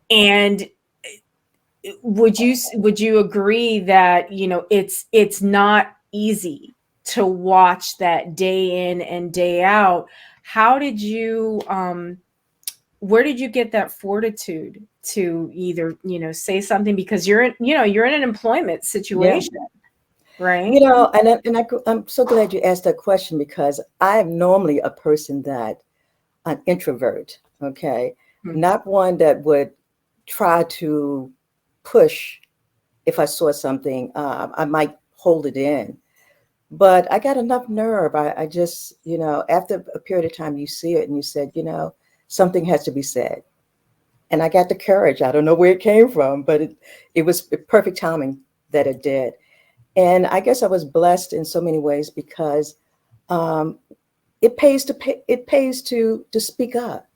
And would you agree that, it's not easy to watch that day in and day out? How did you where did you get that fortitude to either, say something, because you're in an employment Yeah. situation, right? I'm so glad you asked that question because I am normally a person that an introvert, okay? Hmm. Not one that would try to push if I saw something. I might hold it in. But I got enough nerve. I just, after a period of time, you see it and you said, something has to be said. And I got the courage. I don't know where it came from, but it was perfect timing that it did. And I guess I was blessed in so many ways because um, it pays to speak up.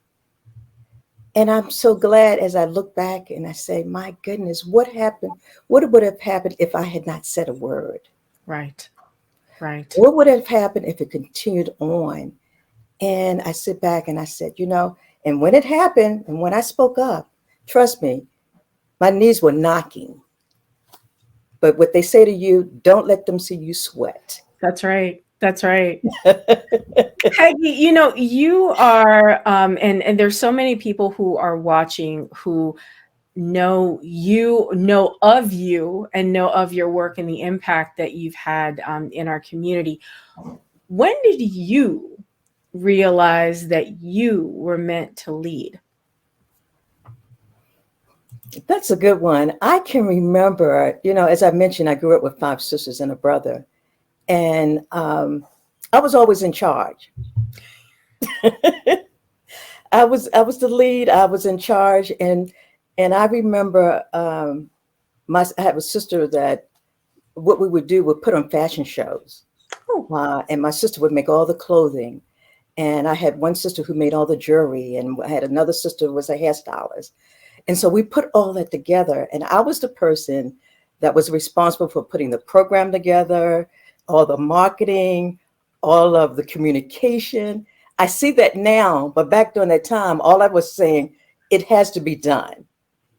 And I'm so glad as I look back and I say, my goodness, what happened? What would have happened if I had not said a word? Right. Right. What would have happened if it continued on? And I sit back and I said, and when it happened and when I spoke up, trust me, my knees were knocking. But what they say to you, don't let them see you sweat. That's right. That's right. Peggy, you are, and there's so many people who are watching who know of you and know of your work and the impact that you've had in our community. When did you realize that you were meant to lead? That's a good one. I can remember, as I mentioned, I grew up with five sisters and a brother, and I was always in charge. I was the lead. I was in charge, and I remember I have a sister that what we would do would put on fashion shows, Oh, and my sister would make all the clothing, and I had one sister who made all the jewelry, and I had another sister who was a hairstylist, and so we put all that together, and I was the person that was responsible for putting the program together, all the marketing, all of the communication. I see that now, but back during that time, all I was saying, it has to be done.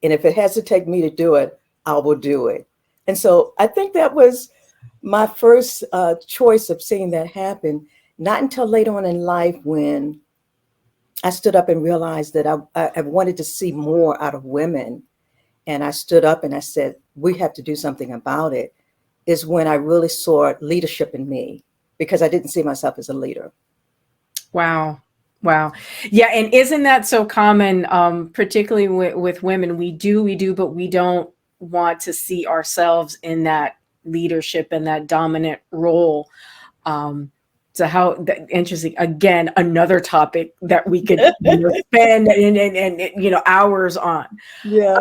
And if it has to take me to do it, I will do it. And so I think that was my first choice of seeing that happen. Not until later on in life when I stood up and realized that I wanted to see more out of women. And I stood up and I said, we have to do something about it, is when I really saw leadership in me because I didn't see myself as a leader. wow. Wow. Yeah, and isn't that so common, particularly with women? We do, but we don't want to see ourselves in that leadership and that dominant role. Um, so how interesting. Again, another topic that we could spend and hours on. Yeah.